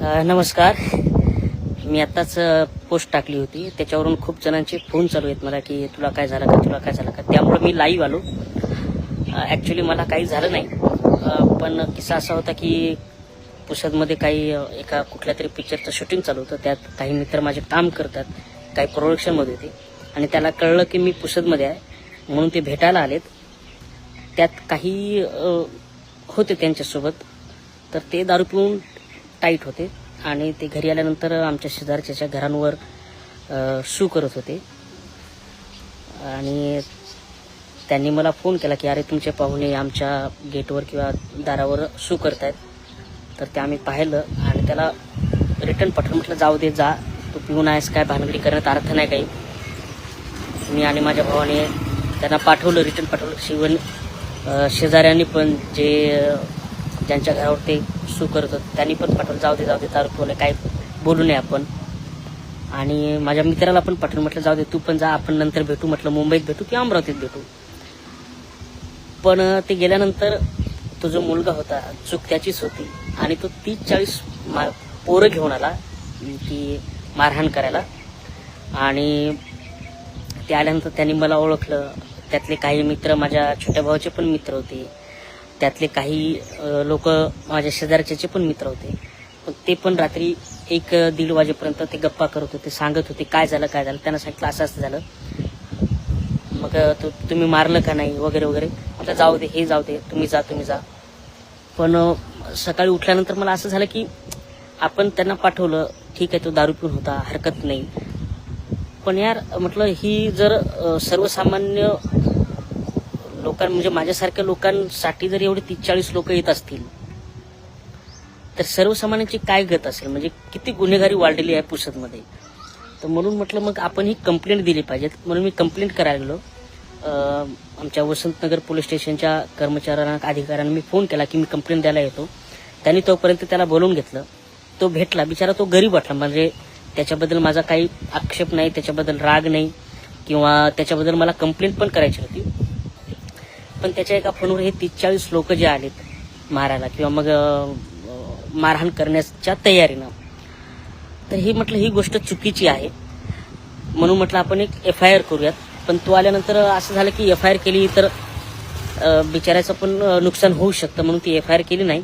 नमस्कार. मी आत्ताच पोस्ट टाकली होती, त्याच्यावरून खूप जणांचे फोन चालू आहेत मला की तुला काय झालं का, तुला काय झालं का. त्यामुळे मी लाईव्ह आलो. ॲक्च्युली मला काही झालं नाही, पण किस्सा असा होता की पुसदमध्ये काही एका कुठल्या तरी पिक्चरचं शूटिंग चालू होतं. त्यात काही मित्र माझे काम करतात, काही प्रोडक्शनमध्ये होते आणि त्याला कळलं की मी पुसदमध्ये आहे, म्हणून ते भेटायला आलेत. त्यात काही होते त्यांच्यासोबत, तर ते दारू पिऊन टाईट होते आणि ते घरी आल्यानंतर आमच्या शेजारच्या घरांवर शू करत होते आणि त्यांनी मला फोन केला की अरे तुमचे पाहुणे आमच्या गेटवर किंवा दारावर शू करतायत. तर ते आम्ही पाहिलं आणि त्याला रिटर्न पाठवलं. म्हटलं जाऊ दे, जा, तू पिऊन आहेस, काय भानगडी करण्यात अर्थ नाही काही. मी आणि माझ्या भावाने त्यांना पाठवलं, रिटर्न पाठवलं. शिवन शेजाऱ्यांनी पण ज्यांच्या घरावर ते शू करत होते त्यांनी पण पाठवलं, जाऊ दे दारू पिऊन काय बोलू नये आपण. आणि माझ्या मित्राला पण पाठवलं, म्हटलं जाऊ दे तू पण जा, आपण नंतर भेटू, म्हटलं मुंबईत भेटू किंवा अमरावतीत भेटू. पण ते गेल्यानंतर तो जो मुलगा होता चूक त्याचीच होती आणि तो 30-40 पोरं घेऊन आला की मारहाण करायला. आणि ते आल्यानंतर त्यांनी मला ओळखलं. त्यातले काही मित्र माझ्या छोट्या भावाचे पण मित्र होते, त्यातले काही लोक माझ्या शेजारच्याचे पण मित्र होते. पण ते पण रात्री 1-1:30 वाजेपर्यंत ते गप्पा करत होते, सांगत होते काय झालं. त्यांना सांगितलं असं असं झालं. मग तुम्ही मारलं का नाही वगैरे वगैरे. म्हटलं जाऊ दे, हे जाऊ दे, तुम्ही जा. पण सकाळी उठल्यानंतर मला असं झालं की आपण त्यांना पाठवलं, ठीक आहे तो दारू पिऊन होता, हरकत नाही. पण यार म्हटलं ही जर सर्वसामान्य म्हणजे माझ्यासारख्या लोकांसाठी जर एवढे 30-40 लोक येत असतील तर सर्वसामान्यांची काय गत असेल, म्हणजे किती गुन्हेगारी वाढलेली आहे पुसदमध्ये. तर म्हणून म्हटलं मग आपण ही कंप्लेंट दिली पाहिजेत. म्हणून मी कंप्लेंट करायला गेलो. आमच्या वसंतनगर पोलीस स्टेशनच्या कर्मचाऱ्यांना, अधिकाऱ्यांना मी फोन केला की मी कंप्लेंट द्यायला येतो. त्यांनी तोपर्यंत त्याला बोलवून घेतलं. तो भेटला, बिचारा तो गरीब वाटला. म्हणजे त्याच्याबद्दल माझा काही आक्षेप नाही, त्याच्याबद्दल राग नाही किंवा त्याच्याबद्दल मला कंप्लेंट पण करायची होती. पण त्याच्या एका फोनवर हे 30-40 लोक जे आलेत मारायला किंवा मग मारहाण करण्याच्या तयारीनं, तर ही म्हटलं ही गोष्ट चुकीची आहे. म्हणून म्हटलं आपण एक FIR करूयात. पण तो आल्यानंतर असं झालं की FIR केली तर बिचारायचं पण नुकसान होऊ शकतं, म्हणून ती FIR केली नाही.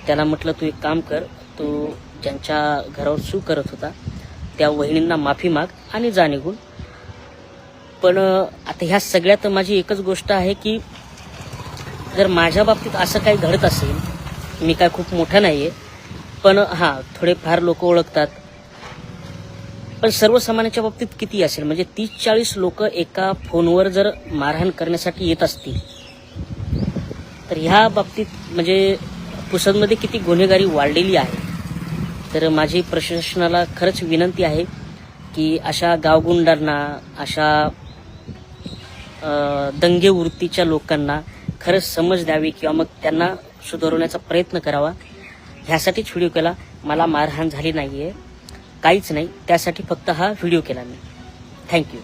त्याला म्हटलं तू एक काम कर, तू ज्यांच्या घरावर शू करत होता त्या वहिनींना माफी माग आणि जा निघून. पण आता ह्या सगळ्यात माझी एकच गोष्ट आहे की जर माझ्या बाबतीत असं काही घडत असेल, मी काय खूप मोठा नाही आहे, पण थोडेफार लोक ओळखतात, पण सर्वसामान्यांच्या बाबतीत किती असेल, म्हणजे 30-40 लोक एका फोनवर जर मारहाण करण्यासाठी येत असतील तर ह्या बाबतीत म्हणजे पुसदमध्ये किती गुन्हेगारी वाढलेली आहे. तर माझी प्रशासनाला खरंच विनंती आहे की अशा गावगुंडांना, अशा दंगे वृत्तीच्या लोकांना खरंच समज द्यावी किंवा मग त्यांना सुधारवण्याचा प्रयत्न करावा. ह्यासाठीच व्हिडिओ केला. मला मारहाण झाली नाहीये, काहीच नाही, त्यासाठी फक्त हा व्हिडिओ केला मी. थँक्यू.